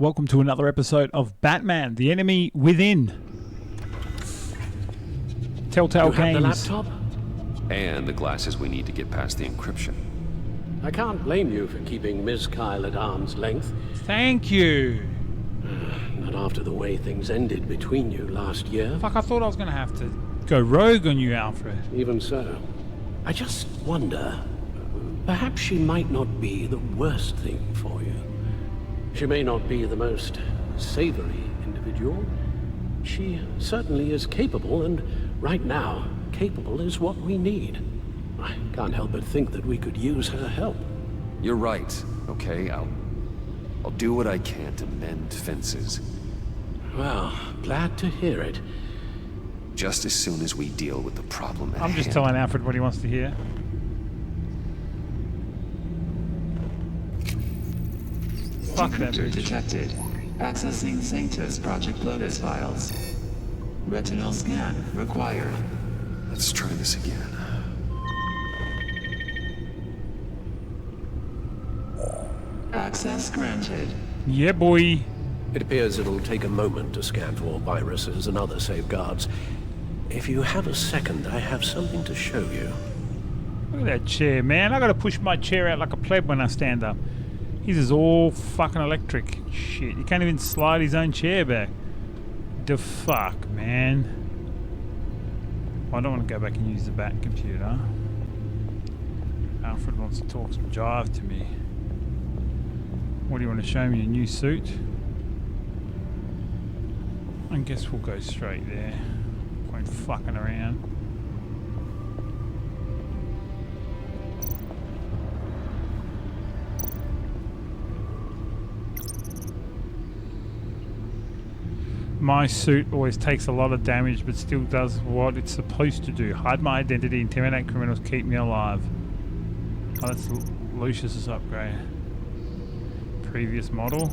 Welcome to another episode of Batman, the Enemy Within. Telltale Games. The laptop? And the glasses we need to get past the encryption. I can't blame you for keeping Ms. Kyle at arm's length. Thank you. Not after the way things ended between you last year. Fuck, I thought I was going to have to go rogue on you, Alfred. Even so. I just wonder, perhaps she might not be the worst thing for you. She may not be the most savory individual. She certainly is capable, and right now, capable is what we need. I can't help but think that we could use her help. You're right, okay? I'll do what I can to mend fences. Well, glad to hear it. Just as soon as we deal with the problem at I'm just hand. telling Alfred what he wants to hear. Fuck that Encryptor bitch. detected. Accessing Sanctus Project Lotus files. Retinal scan required. Let's try this again. Access granted. Yeah, boy. It appears it'll take a moment to scan for viruses and other safeguards. If you have a second, I have something to show you. Look at that chair, man. I gotta push my chair out like a pleb when I stand up. His is all fucking electric. Shit, he can't even slide his own chair back. The fuck, man. I don't want to go back and use the Bat computer. Alfred wants to talk some jive to me. What do you want to show me? A new suit? I guess we'll go straight there. Point fucking around. My suit always takes a lot of damage but still does what it's supposed to do. Hide my identity, intimidate criminals, keep me alive. Oh, that's Lucius's upgrade. Previous model.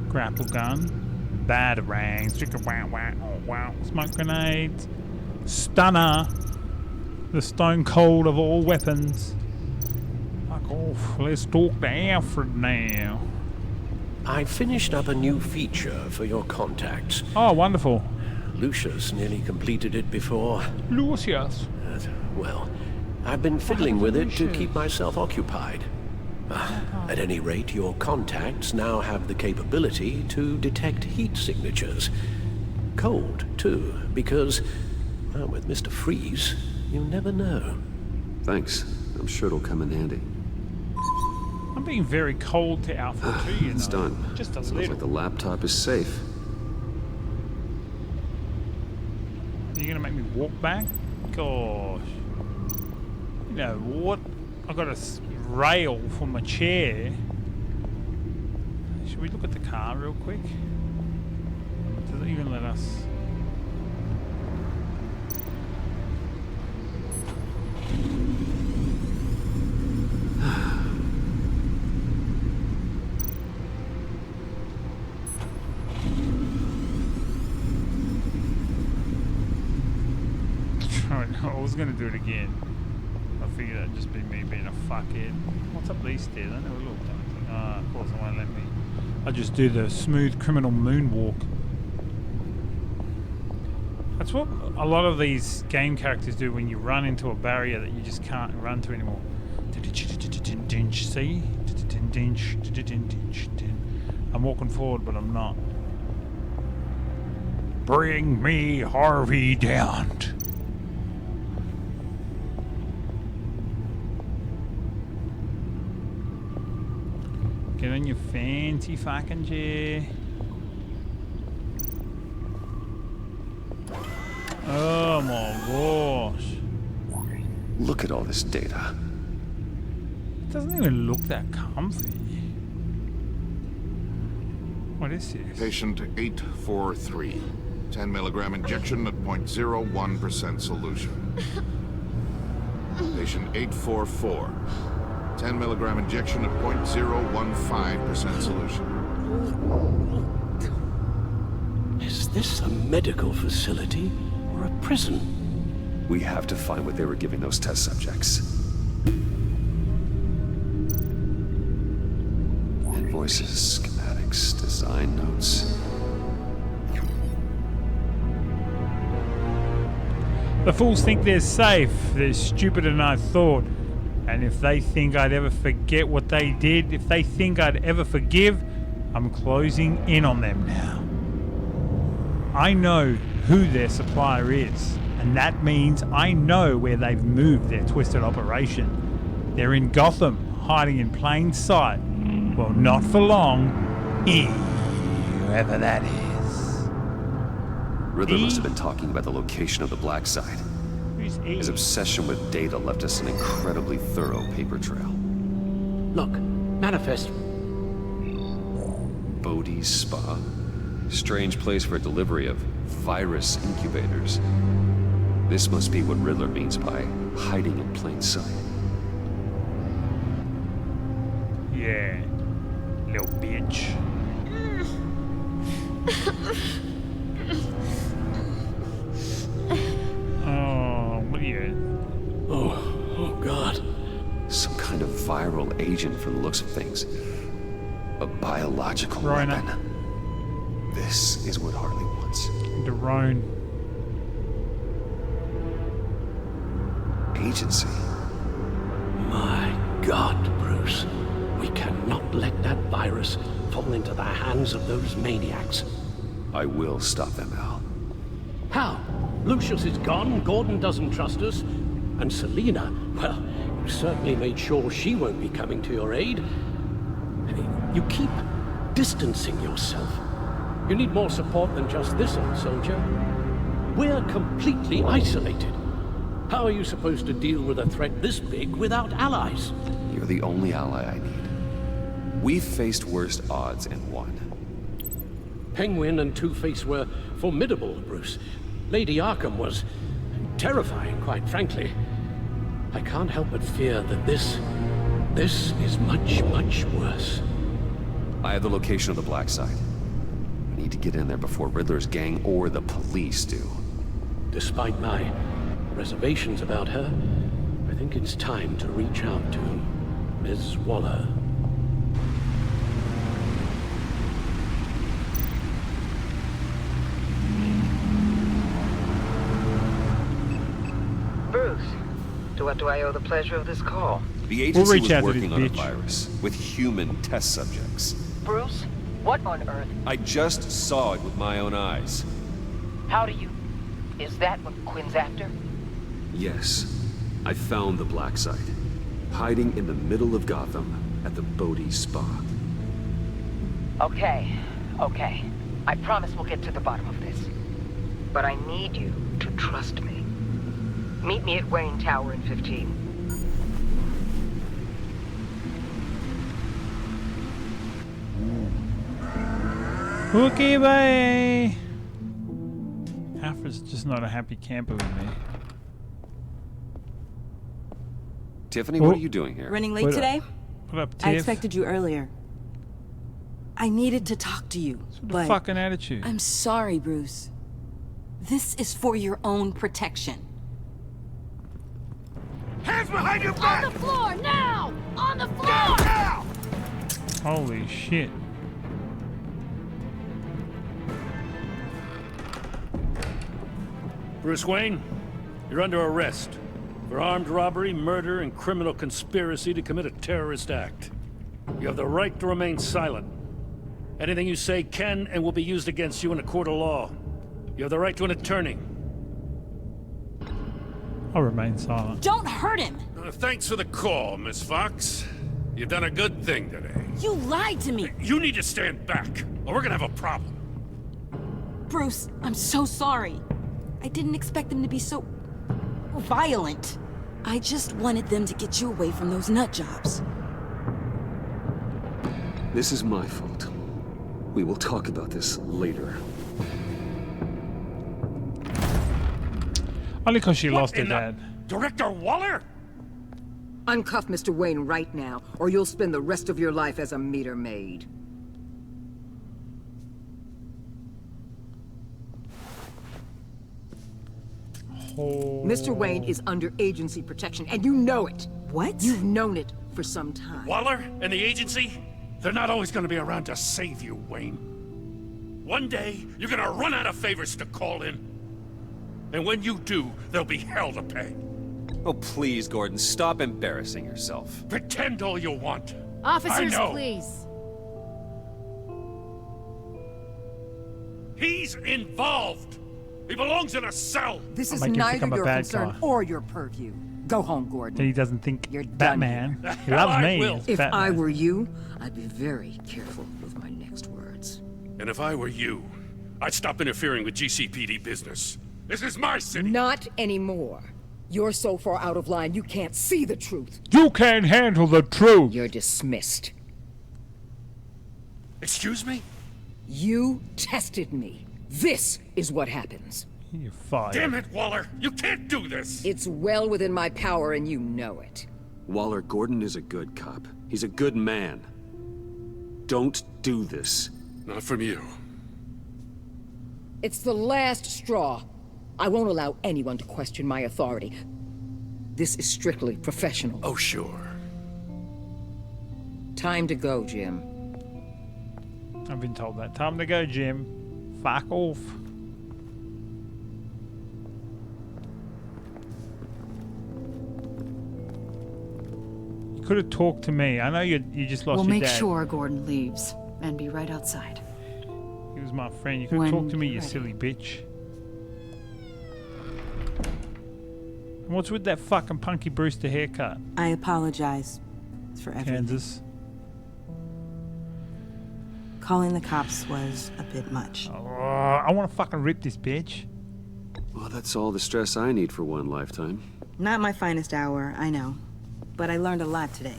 Grapple gun. Batarangs. Smoke grenades. Stunner. The stone cold of all weapons. Fuck off. Let's talk to Alfred now. I finished up a new feature for your contacts. Oh, wonderful. Lucius nearly completed it before. Lucius. Well, I've been fiddling with it to keep myself occupied. At any rate, your contacts now have the capability to detect heat signatures. Cold, too, because, well, with Mr. Freeze, you never know. Thanks. I'm sure it'll come in handy. I'm being very cold to Alfred too, you know. It's done. Just a Sounds little. like the laptop is safe. You're gonna make me walk back? Gosh. You know what? I got a rail for my chair. Should we look at the car real quick? Does it even let us? I was going to do it again. I figured that'd just be me being a fuckhead. What's up these stairs? I never looked. Ah, of course it won't let me. I just do the smooth criminal moonwalk. That's what a lot of these game characters do when you run into a barrier that you just can't run to anymore. See? I'm walking forward, but I'm not. Bring me Harvey Dent. Get on your fancy fucking chair. Oh my gosh. Look at all this data. It doesn't even look that comfy. What is this? Patient 843. 10 milligram injection at 0.01% solution. Patient 844. 10 milligram injection at 0.015% solution. Is this a medical facility or a prison? We have to find what they were giving those test subjects. Invoices, schematics. specs, design notes. The fools think they're safe. They're stupider than I thought. And if they think I'd ever forget what they did, if they think I'd ever forgive, I'm closing in on them now. I know who their supplier is, and that means I know where they've moved their twisted operation. They're in Gotham, hiding in plain sight. Well, not for long. Whoever that is. Riddler must have been talking about the location of the Black Side. Who's E? His obsession with data left us an incredibly thorough paper trail. Look, manifest. Bodhi's Spa? Strange place for a delivery of virus incubators. This must be what Riddler means by hiding in plain sight. Yeah, little bitch. Oh, what are you? Oh God. Some kind of viral agent from the looks of things. A biological Rhino. weapon. This is what Harley wants. The Roan. Agency. My God, Bruce. We cannot let that virus fall into the hands of those maniacs. I will stop them, Al. How? Lucius is gone, Gordon doesn't trust us, and Selina, well, you certainly made sure she won't be coming to your aid. You keep distancing yourself. You need more support than just this old soldier. We're completely isolated. How are you supposed to deal with a threat this big without allies? You're the only ally I need. We've faced worse odds and won. Penguin and Two-Face were formidable, Bruce. Lady Arkham was terrifying, quite frankly. I can't help but fear that this is much, much worse. I have the location of the Black Side. I need to get in there before Riddler's gang or the police do. Despite my reservations about her, I think it's time to reach out to Ms. Waller. Bruce, to what do I owe the pleasure of this call? The agency reach was out to working this on a bitch. virus with human test subjects. Bruce, what on earth? I just saw it with my own eyes. How do you... Is that what Quinn's after? Yes, I found the Black Side, hiding in the middle of Gotham at the Bodhi Spa. Okay. I promise we'll get to the bottom of this. But I need you to trust me. Meet me at Wayne Tower in 15. Okay, bye. Alfred's just not a happy camper with me. Tiffany, what are you doing here? Running late What up? today? What up, Tiff? I expected you earlier. I needed to talk to you, What the but fucking attitude? I'm sorry, Bruce. This is for your own protection. Hands behind your back! On the floor, now! On the floor! Now! Holy shit. Bruce Wayne, you're under arrest for armed robbery, murder, and criminal conspiracy to commit a terrorist act. You have the right to remain silent. Anything you say can and will be used against you in a court of law. You have the right to an attorney. I'll remain silent. Don't hurt him! Thanks for the call, Miss Fox. You've done a good thing today. You lied to me! You need to stand back, or we're gonna have a problem. Bruce, I'm so sorry. I didn't expect them to be so... violent. I just wanted them to get you away from those nut jobs. This is my fault. We will talk about this later. Only because she lost her in the- dad. Director Waller? Uncuff Mr. Wayne right now, or you'll spend the rest of your life as a meter maid. Oh. Mr. Wayne is under agency protection, and you know it. What? You've known it for some time. Waller and the agency? They're not always gonna be around to save you, Wayne. One day, you're gonna run out of favors to call in. And when you do, there'll be hell to pay. Oh, please, Gordon, stop embarrassing yourself. Pretend all you want. Officers, I know. please. He's involved. He belongs in a cell. This I'll is make him think neither I'm a your bad concern guy. or your purview. Go home, Gordon. That he doesn't think You're done Batman. here. He loves I me. will. as If Batman. I were you, I'd be very careful with my next words. And if I were you, I'd stop interfering with GCPD business. This is my city. Not anymore. You're so far out of line, you can't see the truth. You can't handle the truth. You're dismissed. Excuse me? You tested me. This is what happens. You're fired. Damn it, Waller! You can't do this! It's well within my power and you know it. Waller, Gordon is a good cop. He's a good man. Don't do this. Not from you. It's the last straw. I won't allow anyone to question my authority. This is strictly professional. Oh, sure. Time to go, Jim. I've been told that. Time to go, Jim. Fuck off. You could have talked to me. I know you just lost We'll your make dad. sure Gordon leaves and be right outside. He was my friend. You could have When talked to me, you you're ready. silly bitch. And what's with that fucking Punky Brewster haircut? I apologize for everything. Kansas. Calling the cops was a bit much. Oh, I want to fucking rip this bitch. Well, that's all the stress I need for one lifetime. Not my finest hour, I know. But I learned a lot today.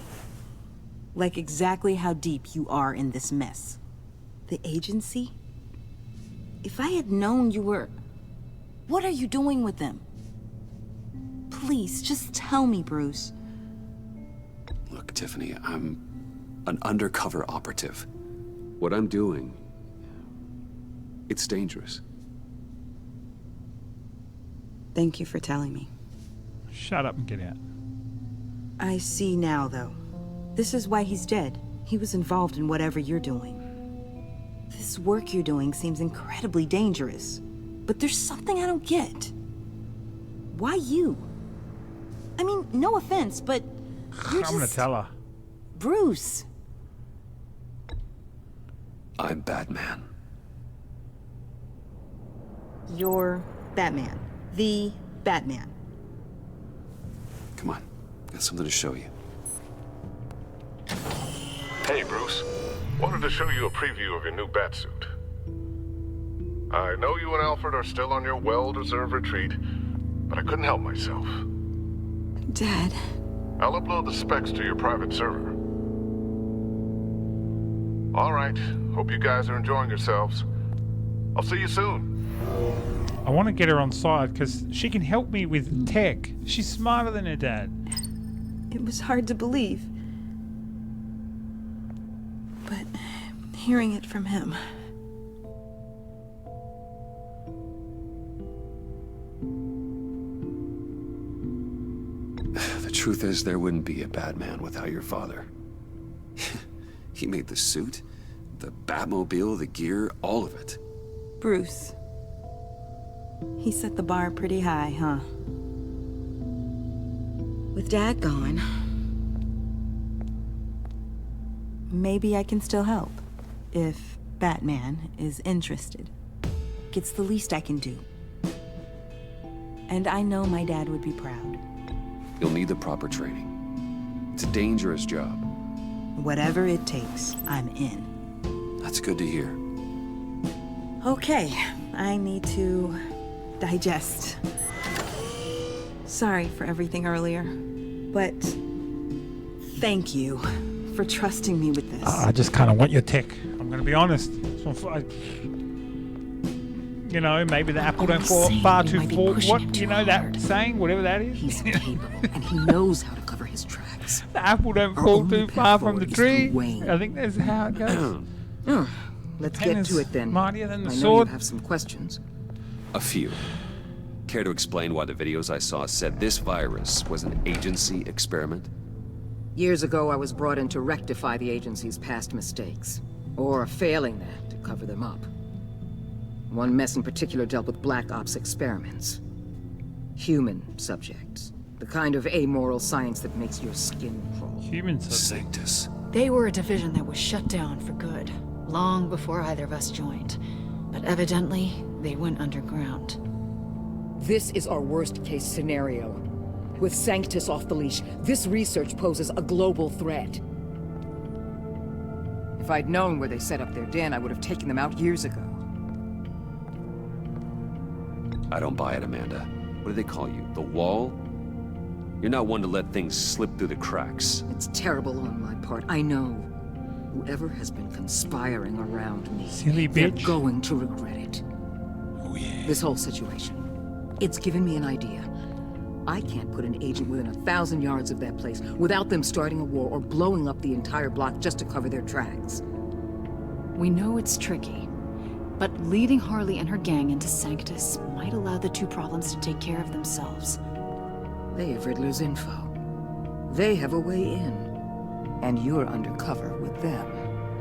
Like exactly how deep you are in this mess. The agency? If I had known you were... What are you doing with them? Please, just tell me, Bruce. Look, Tiffany, I'm an undercover operative. What I'm doing, it's dangerous. Thank you for telling me. Shut up and get out. I see now, though. This is why he's dead. He was involved in whatever you're doing. This work you're doing seems incredibly dangerous. But there's something I don't get. Why you? I mean, no offense, but you're I'm gonna tell her. Bruce. I'm Batman. You're Batman. The Batman. Come on, got something to show you. Hey, Bruce. Wanted to show you a preview of your new batsuit. I know you and Alfred are still on your well-deserved retreat, but I couldn't help myself. Dad. I'll upload the specs to your private server. All right. Hope you guys are enjoying yourselves. I'll see you soon. I want to get her on side because she can help me with tech. She's smarter than her dad. It was hard to believe. But hearing it from him... The truth is, there wouldn't be a Batman without your father. He made the suit, the Batmobile, the gear, all of it. Bruce. He set the bar pretty high, huh? With Dad gone... maybe I can still help. If Batman is interested. It's the least I can do. And I know my dad would be proud. You'll need the proper training. It's a dangerous job. Whatever it takes, I'm in. That's good to hear. Okay, I need to digest. Sorry for everything earlier, but thank you for trusting me with this. I just kind of want your tech. I'm going to be honest. You know, maybe the apple don't fall far too far. What, you know that saying, whatever that is? He's capable, and he knows how to cover his tracks. The apple don't Our fall only too path far from forward the is through tree. Wayne. I think that's how it goes. Let's Pen get to is it then. mightier than the I know sword. you have some questions. A few. Care to explain why the videos I saw said this virus was an agency experiment? Years ago, I was brought in to rectify the agency's past mistakes. Or failing that, to cover them up. One mess in particular dealt with Black Ops experiments. Human subjects. The kind of amoral science that makes your skin crawl. Human Sanctus. They were a division that was shut down for good, long before either of us joined. But evidently, they went underground. This is our worst-case scenario. With Sanctus off the leash, this research poses a global threat. If I'd known where they set up their den, I would have taken them out years ago. I don't buy it, Amanda. What do they call you? The Wall? You're not one to let things slip through the cracks. It's terrible on my part, I know. Whoever has been conspiring around me, silly they're bitch, going to regret it. Oh yeah. This whole situation, it's given me an idea. I can't put an agent within 1,000 yards of that place without them starting a war or blowing up the entire block just to cover their tracks. We know it's tricky, but leading Harley and her gang into Sanctus might allow the two problems to take care of themselves. They have Riddler's info. They have a way in. And you're undercover with them.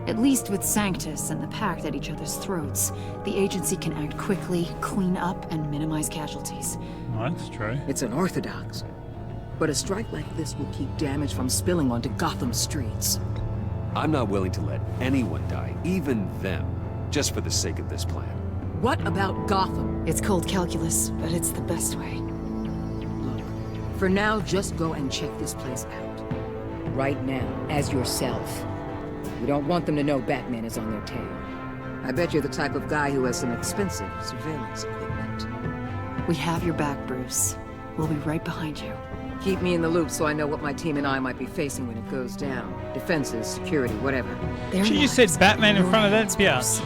At least with Sanctus and the Pact at each other's throats, the agency can act quickly, clean up, and minimize casualties. That's true. It's unorthodox. But a strike like this will keep damage from spilling onto Gotham streets. I'm not willing to let anyone die, even them, just for the sake of this plan. What about Gotham? It's cold calculus, but it's the best way. Look, for now, just go and check this place out. Right now, as yourself. We don't want them to know Batman is on their tail. I bet you're the type of guy who has some expensive surveillance equipment. We have your back, Bruce. We'll be right behind you. Keep me in the loop so I know what my team and I might be facing when it goes down. Defenses, security, whatever. She just said Batman in front of that bitch.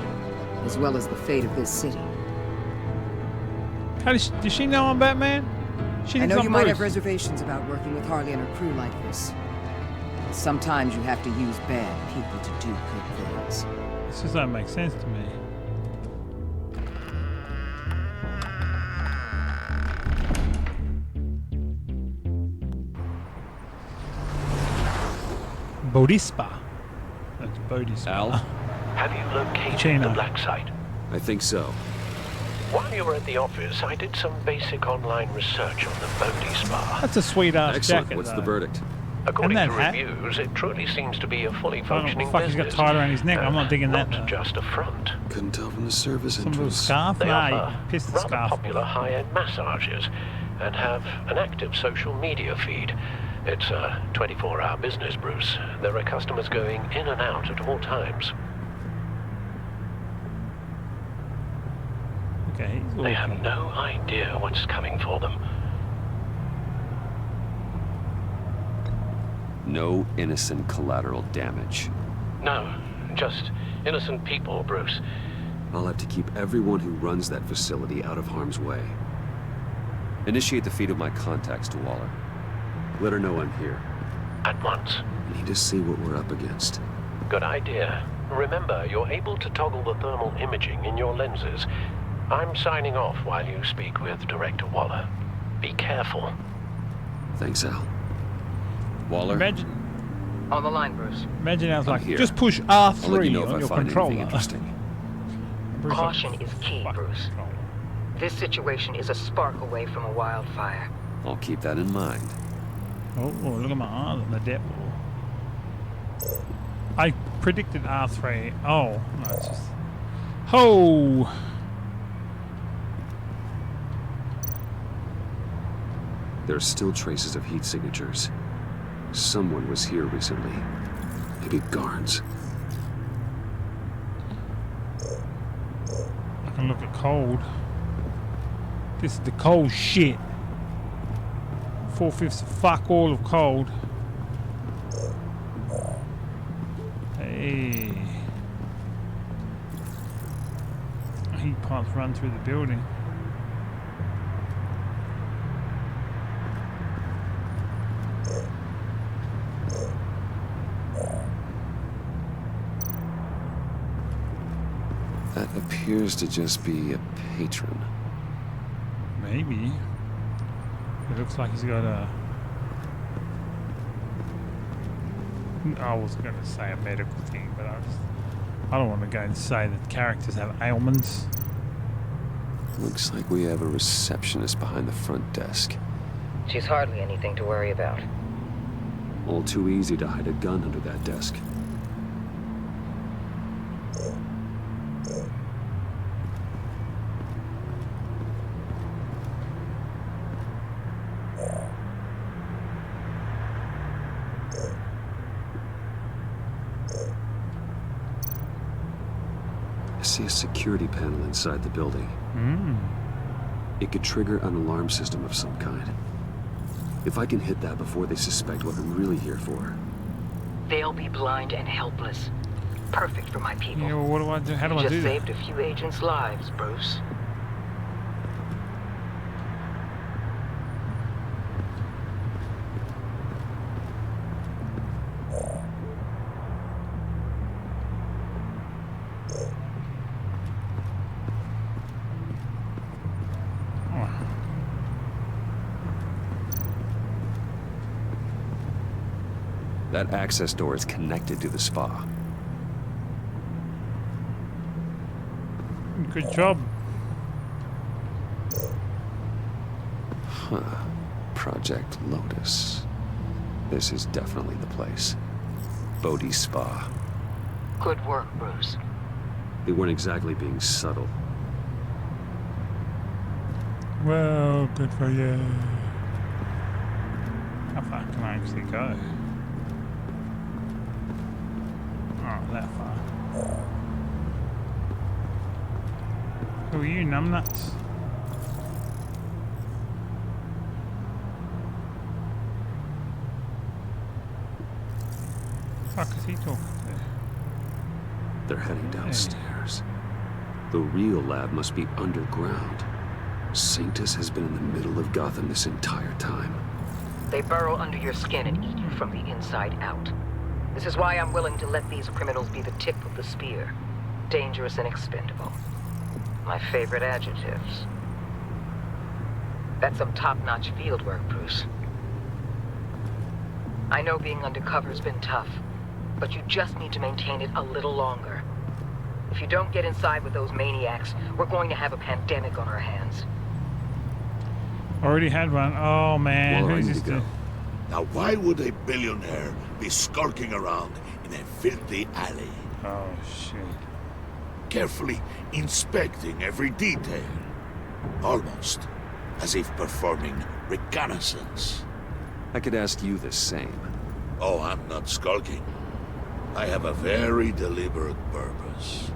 As well as the fate of this city. How does she know I'm Batman? I know you might have reservations about working with Harley and her crew like this. Sometimes you have to use bad people to do good things. This just don't make sense to me. Bodhispa. That's Bodhispa. Al? Have you located the black site? I think so. While you were at the office, I did some basic online research on the Bodhispa. That's a sweet-ass Excellent. jacket, What's though. the verdict? According And to that hat? reviews, it truly seems to be a fully I don't know functioning what the fuck he's got business. tied around his neck. I'm not digging that. Not just a front. Couldn't tell from the service Some little entrance. scarf? They Nah, offer you pissed the rather scarf. popular high-end massages and have an active social media feed. It's a 24-hour business, Bruce. There are customers going in and out at all times. Okay, he's They have no idea what's coming for them. No innocent collateral damage. No, just innocent people, Bruce. I'll have to keep everyone who runs that facility out of harm's way. Initiate the feed of my contacts to Waller. Let her know I'm here. At once. I need to see what we're up against. Good idea. Remember, you're able to toggle the thermal imaging in your lenses. I'm signing off while you speak with Director Waller. Be careful. Thanks, Al. Waller? Imagine, On the line, Bruce. imagine I was like, here. just push I'll let R3 you know if on I your find controller. anything interesting. Bruce, Caution is key, Bruce. This situation is a spark away from a wildfire. I'll keep that in mind. Oh, look at my eyes on the depth. I predicted R3. Oh, no, it's just... Ho! There are still traces of heat signatures. Someone was here recently. Maybe guards. I can look at cold. This is the cold shit. 4/5 of fuck all of cold. Hey. Heat pipes run through the building. That appears to just be a patron. Maybe. It looks like he's got a I was going to say a medical thing, but I don't want to go and say that characters have ailments. Looks like we have a receptionist behind the front desk. She's hardly anything to worry about. All too easy to hide a gun under that desk. I see a security panel inside the building. It could trigger an alarm system of some kind. If I can hit that before they suspect what I'm really here for. They'll be blind and helpless. Perfect for my people. Yeah, well, what do I do? How do I do Just that? saved a few agents' lives, Bruce. That access door is connected to the spa. Good job. Huh. Project Lotus. This is definitely the place. Bodhi's spa. Good work, Bruce. They weren't exactly being subtle. Well, good for you. How far can I actually go? Oh, that far. Who are you, numbnuts? Fuck is he talking to? They're heading downstairs. The real lab must be underground. Sanctus has been in the middle of Gotham this entire time. They burrow under your skin and eat you from the inside out. This is why I'm willing to let these criminals be the tip of the spear. Dangerous and expendable. My favorite adjectives. That's some top-notch field work, Bruce. I know being undercover's been tough, but you just need to maintain it a little longer. If you don't get inside with those maniacs, we're going to have a pandemic on our hands. Already had one. Oh man, Well, I who's need this to go. dude? Now, why would a billionaire be skulking around in a filthy alley, Oh shit. carefully inspecting every detail? Almost as if performing reconnaissance. I could ask you the same. Oh, I'm not skulking. I have a very deliberate purpose.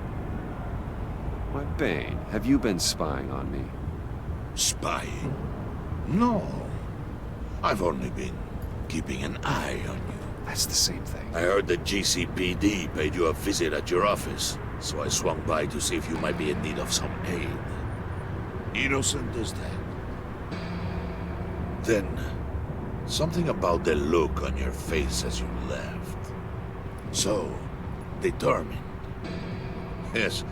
Why, Bane, have you been spying on me? Spying? No. I've only been keeping an eye on you. That's the same thing. I heard the GCPD paid you a visit at your office, so I swung by to see if you might be in need of some aid. Innocent as that. Then, something about the look on your face as you left. So, determined. Yes,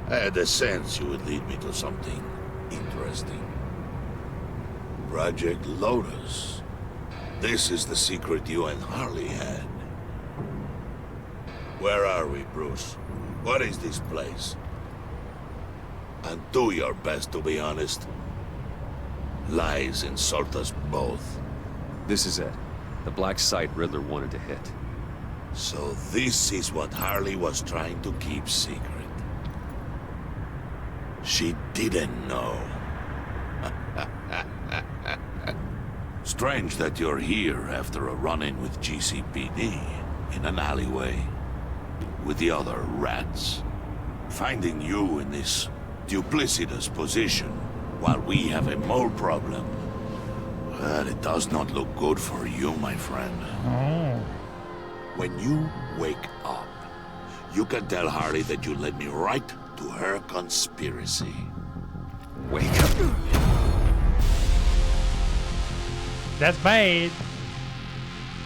I had a sense you would lead me to something interesting. Project Lotus. This is the secret you and Harley had. Where are we, Bruce? What is this place? And do your best to be honest. Lies insult us both. This is it. The black site Riddler wanted to hit. So this is what Harley was trying to keep secret. She didn't know. Strange that you're here after a run-in with GCPD in an alleyway with the other rats. Finding you in this duplicitous position while we have a mole problem. Well, it does not look good for you, my friend. Oh. When you wake up, you can tell Harley that you led me right to her conspiracy. Wake up. That's bad.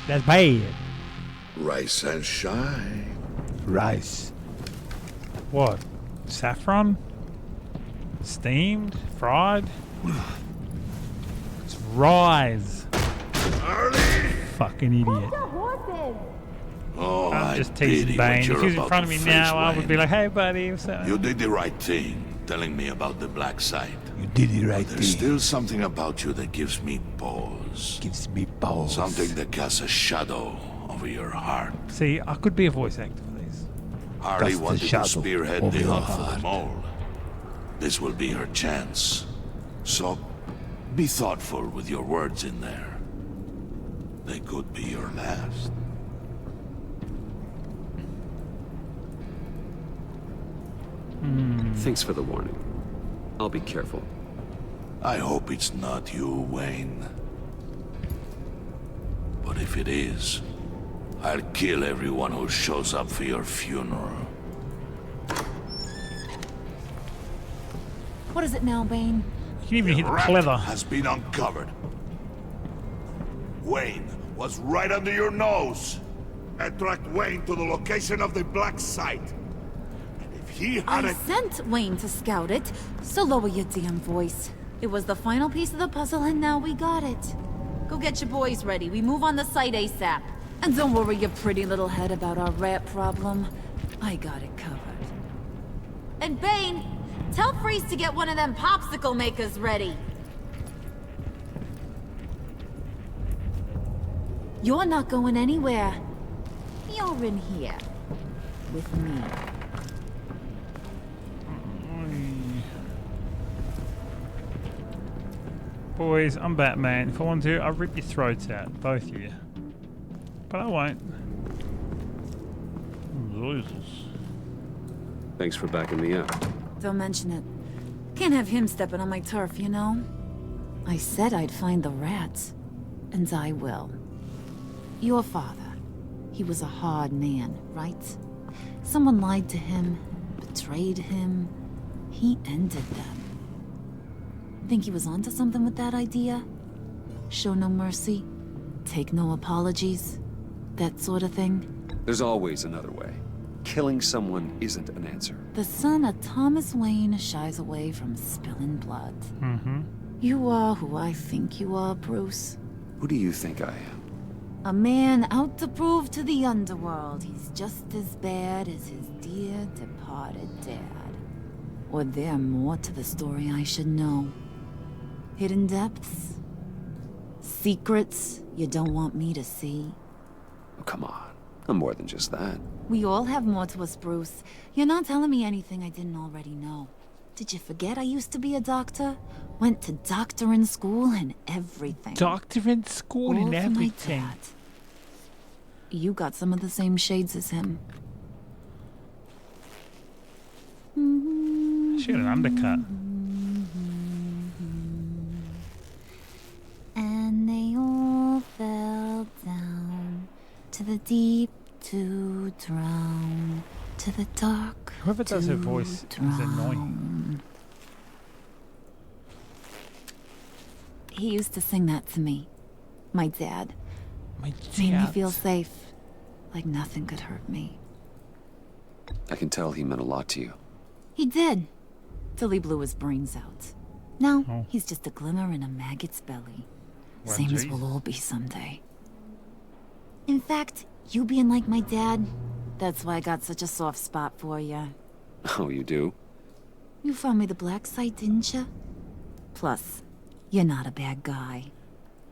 That's bad. Rise and shine. Rice. What? Saffron? Steamed? Fried? It's rise. Harley! Fucking idiot. Hold the horses! Oh, I'm just teasing Bane. If he was in front of me now, I would be like, hey, buddy, what's up? You did the right thing, telling me about the black site. You did the right There's thing. still something about you that gives me pause. Gives me pause. Something that casts a shadow over your heart. See, I could be a voice actor for these. Harley Cast a wanted to shadow spearhead over the your hunt for heart. the mole. This will be her chance. So, be thoughtful with your words in there. They could be your last. Thanks for the warning. I'll be careful. I hope it's not you, Wayne. But if it is, I'll kill everyone who shows up for your funeral. What is it now, Bane? You can even hit the rat clever. has been uncovered. Wayne was right under your nose. I tracked Wayne to the location of the black site. And if he had I sent Wayne to scout it, so lower your damn voice. It was the final piece of the puzzle, and now we got it. Go get your boys ready. We move on the site ASAP. And don't worry your pretty little head about our rat problem. I got it covered. And Bane, tell Freeze to get one of them popsicle makers ready. You're not going anywhere. You're in here. With me. Boys, I'm Batman. If I want to, I'll rip your throats out, both of you. But I won't. Losers. Thanks for backing me up. Don't mention it. Can't have him stepping on my turf, you know? I said I'd find the rats. And I will. Your father. He was a hard man, right? Someone lied to him, betrayed him. He ended them. Think he was onto something with that idea? Show no mercy, take no apologies, that sort of thing? There's always another way. Killing someone isn't an answer. The son of Thomas Wayne shies away from spilling blood. Mm-hmm. You are who I think you are, Bruce. Who do you think I am? A man out to prove to the underworld he's just as bad as his dear departed dad. Or there more to the story I should know. Hidden depths? Secrets you don't want me to see? Oh, come on. I'm more than just that. We all have more to us, Bruce. You're not telling me anything I didn't already know. Did you forget I used to be a doctor? Went to doctoring school and everything. Doctoring school All and for my everything. dad. You got some of the same shades as him. She got an undercut. And they all fell down to the deep to drown, to the dark. Whoever does her voice is annoying. drown. He used to sing that to me. My dad. My Made me dad. feel safe. Like nothing could hurt me. I can tell he meant a lot to you. He did. Till he blew his brains out. Now, Oh. he's just a glimmer in a maggot's belly. Well, Same as geez. we'll all be someday. In fact, you being like my dad, that's why I got such a soft spot for you. Oh, you do? You found me the black site, didn't you? Plus, you're not a bad guy.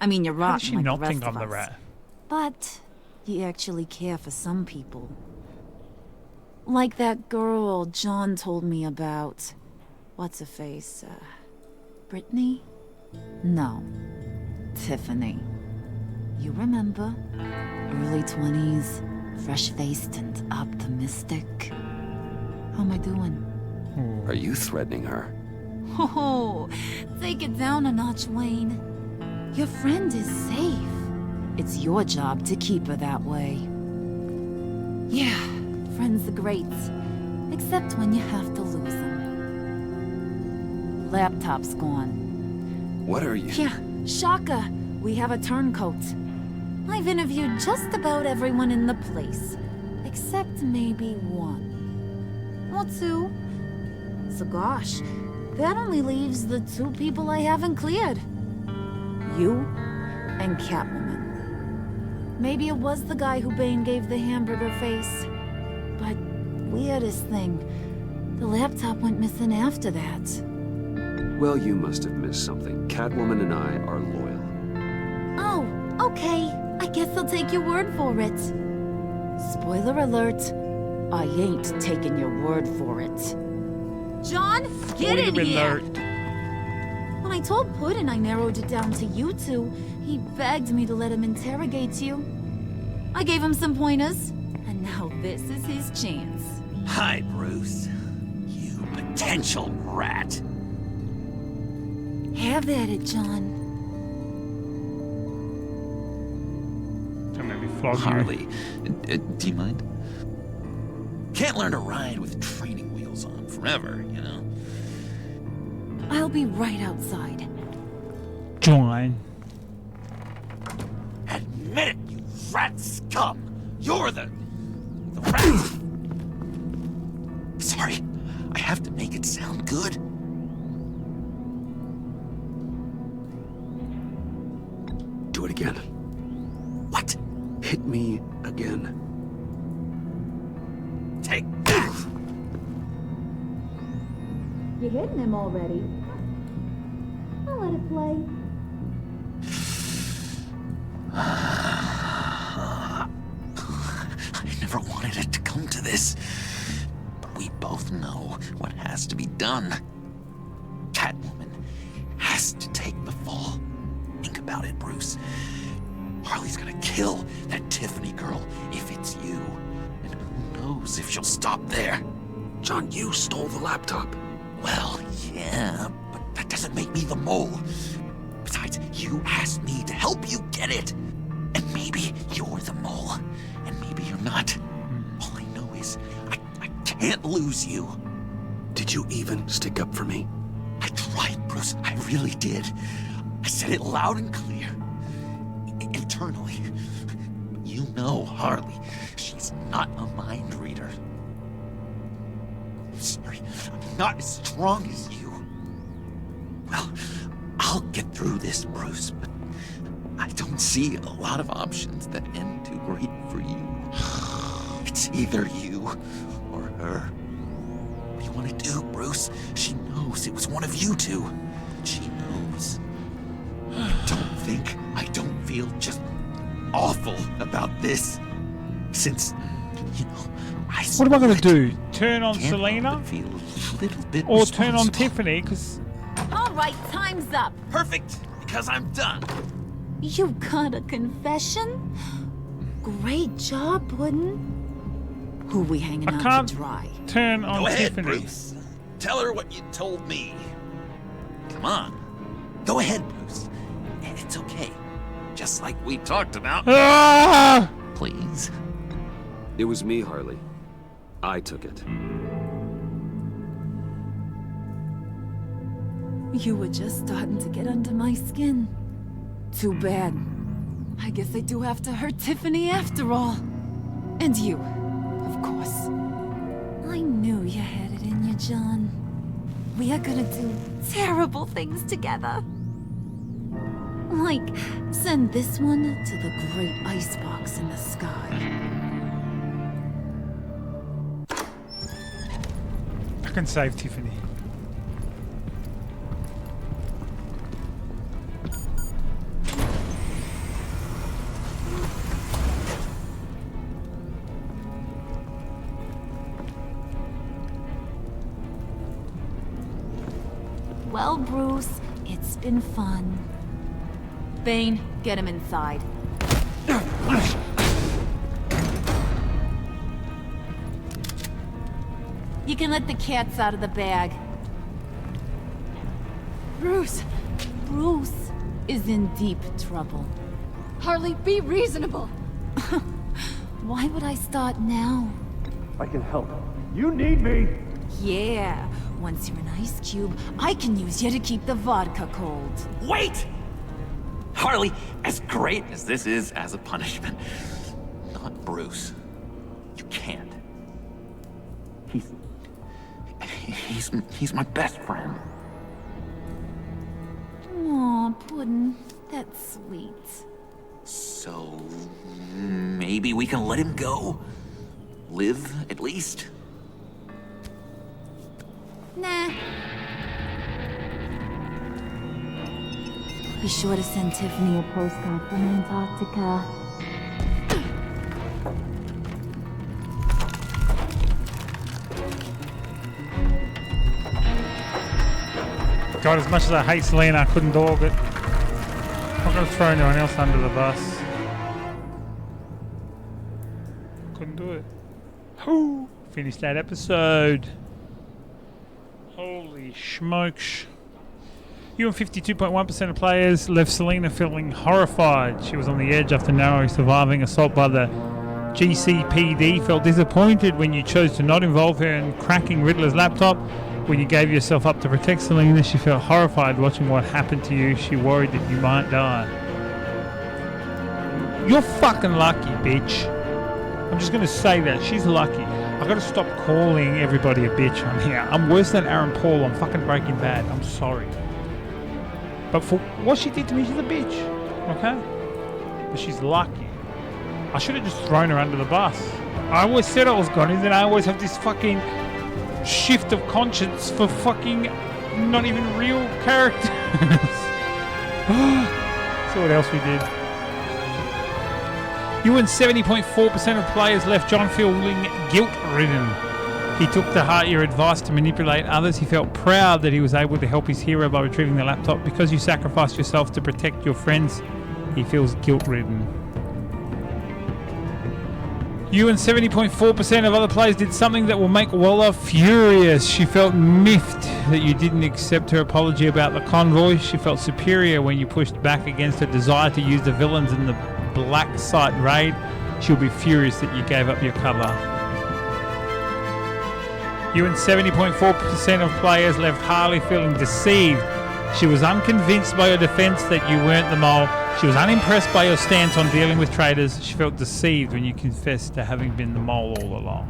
I mean, you're How rotten does she like not the rest think I'm of the us. rat? But you actually care for some people. Like that girl John told me about. What's her face? Brittany? No. Tiffany. You remember? Early 20s, fresh-faced and optimistic. How am I doing? Are you threatening her? Oh, take it down a notch, Wayne. Your friend is safe. It's your job to keep her that way. Yeah, friends are great. Except when you have to lose them. Laptop's gone. What are you? Yeah, shocker. We have a turncoat. I've interviewed just about everyone in the place. Except maybe one. Or two. So gosh, that only leaves the two people I haven't cleared. You and Catwoman. Maybe it was the guy who Bane gave the hamburger face. But weirdest thing, the laptop went missing after that. Well, you must have missed something. Catwoman and I are loyal. Oh, okay. I guess I'll take your word for it. Spoiler alert, I ain't taking your word for it. John, get in here! When I told Puddin' I narrowed it down to you two, he begged me to let him interrogate you. I gave him some pointers, and now this is his chance. Hi, Bruce. You potential rat. Have at it, John. Harley, do you mind? Can't learn to ride with training wheels on forever, you know? I'll be right outside. John. Admit it, you rat scum! You're the rat! Sorry, I have to make it sound good. Do it again. What? Hit me again. Take that! You're hitting him already. I'll let it play. I never wanted it to come to this. But we both know what has to be done. Catwoman has to take the fall. Think about it, Bruce. Harley's gonna kill that Tiffany girl if it's you. And who knows if she'll stop there. John, you stole the laptop. Well, yeah, but that doesn't make me the mole. Besides, you asked me to help you get it. And maybe you're the mole, and maybe you're not. All I know is I can't lose you. Did you even stick up for me? I tried, Bruce. I really did. I said it loud and clear. Internally. You know Harley. She's not a mind reader. I'm sorry, I'm not as strong as you. Well, I'll get through this, Bruce, but I don't see a lot of options that end too great for you. It's either you or her. What do you want to do, Bruce? She knows it was one of you two. She knows. Don't think I don't feel just awful about this. Since, you know, What am I going to do? Turn on Can't Selena? feel a little bit Or turn on responsible. Tiffany? Because All right, time's up. Perfect, because I'm done. You got a confession? Great job, Puddin'. Who we hanging I out can't to dry? turn on Go ahead, Tiffany. Bruce. Tell her what you told me. Come on. Go ahead, Bruce. It's okay. Just like we talked about. Ah! Please. It was me, Harley. I took it. You were just starting to get under my skin. Too bad. I guess I do have to hurt Tiffany after all. And you, of course. I knew you had it in you, John. We are gonna do terrible things together. Like, send this one to the great icebox in the sky. I can save Tiffany. Well, Bruce, it's been fun. Bane, get him inside. You can let the cats out of the bag. Bruce is in deep trouble. Harley, be reasonable. Why would I start now? I can help. You need me! Yeah, once you're an ice cube, I can use you to keep the vodka cold. Wait! Harley, as great as this is as a punishment, not Bruce. You can't. He's my best friend. Aw, Puddin', that's sweet. So maybe we can let him go? Live, at least? Nah. Be sure to send Tiffany a postcard from Antarctica. God, as much as I hate Selena, I couldn't dog it. I'm not going to throw anyone else under the bus. Couldn't do it. Whew. Finished that episode. Holy smokes. You and 52.1% of players left Selena feeling horrified. She was on the edge after narrowly surviving assault by the GCPD. Felt disappointed when you chose to not involve her in cracking Riddler's laptop. When you gave yourself up to protect Selena, she felt horrified watching what happened to you. She worried that you might die. You're fucking lucky, bitch. I'm just going to say that. She's lucky. I've got to stop calling everybody a bitch on here. I'm worse than Aaron Paul on fucking Breaking Bad. I'm sorry. But for what she did to me, she's a bitch. Okay? But she's lucky. I should have just thrown her under the bus. I always said I was gonna, then I always have this fucking shift of conscience for fucking not even real characters. So what else we did? You and 70.4% of players left John feeling guilt-ridden. He took to heart your advice to manipulate others. He felt proud that he was able to help his hero by retrieving the laptop. Because you sacrificed yourself to protect your friends, he feels guilt-ridden. You and 70.4% of other players did something that will make Waller furious. She felt miffed that you didn't accept her apology about the convoy. She felt superior when you pushed back against her desire to use the villains in the Black Site raid. She'll be furious that you gave up your cover. You and 70.4% of players left Harley feeling deceived. She was unconvinced by your defense that you weren't the mole. She was unimpressed by your stance on dealing with traitors. She felt deceived when you confessed to having been the mole all along.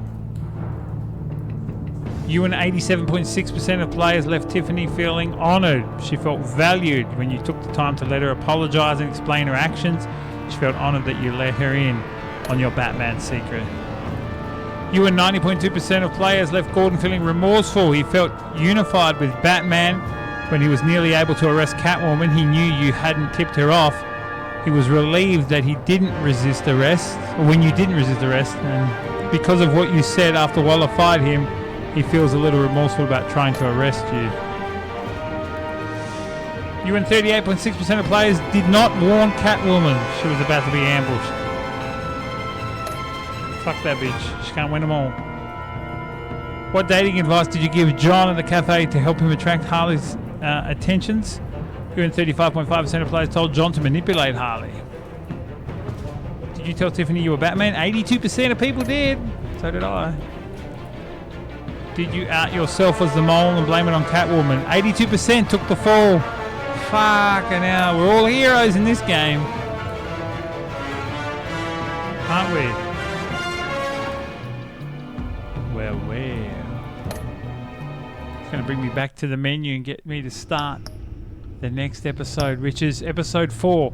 You and 87.6% of players left Tiffany feeling honoured. She felt valued when you took the time to let her apologise and explain her actions. She felt honoured that you let her in on your Batman secret. You and 90.2% of players left Gordon feeling remorseful. He felt unified with Batman when he was nearly able to arrest Catwoman. He knew you hadn't tipped her off. He was relieved that he didn't resist arrest, or when you didn't resist arrest, and because of what you said after Waller fired him, he feels a little remorseful about trying to arrest you. You and 38.6% of players did not warn Catwoman she was about to be ambushed. Fuck that bitch. She can't win them all. What dating advice did you give John at the cafe to help him attract Harley's attentions? You and 35.5% of players told John to manipulate Harley. Did you tell Tiffany you were Batman? 82% of people did. So did I. Did you out yourself as the mole and blame it on Catwoman? 82% took the fall. Fucking hell. We're all heroes in this game. Aren't we? Well. It's going to bring me back to the menu and get me to start the next episode, which is episode 4.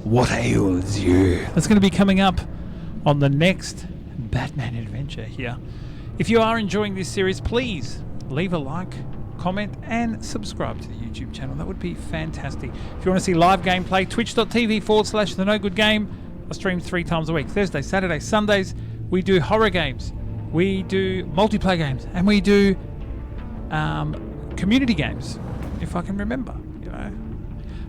What ails you? That's going to be coming up on the next Batman adventure here. If you are enjoying this series, please leave a like, comment, and subscribe to the YouTube channel. That would be fantastic. If you want to see live gameplay, twitch.tv/TheNoGoodGame. I stream 3 times a week. Thursday, Saturday, Sundays. We do horror games. We do multiplayer games. And we do community games, if I can remember.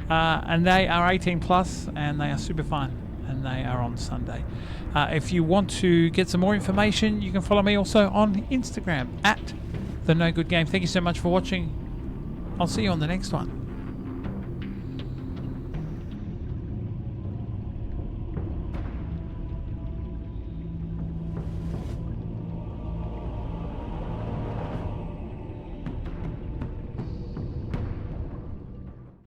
And they are 18 plus, and they are super fun, and they are on Sunday. If you want to get some more information, you can follow me also on Instagram at TheNoGoodGame. Thank you so much for watching. I'll see you on the next one.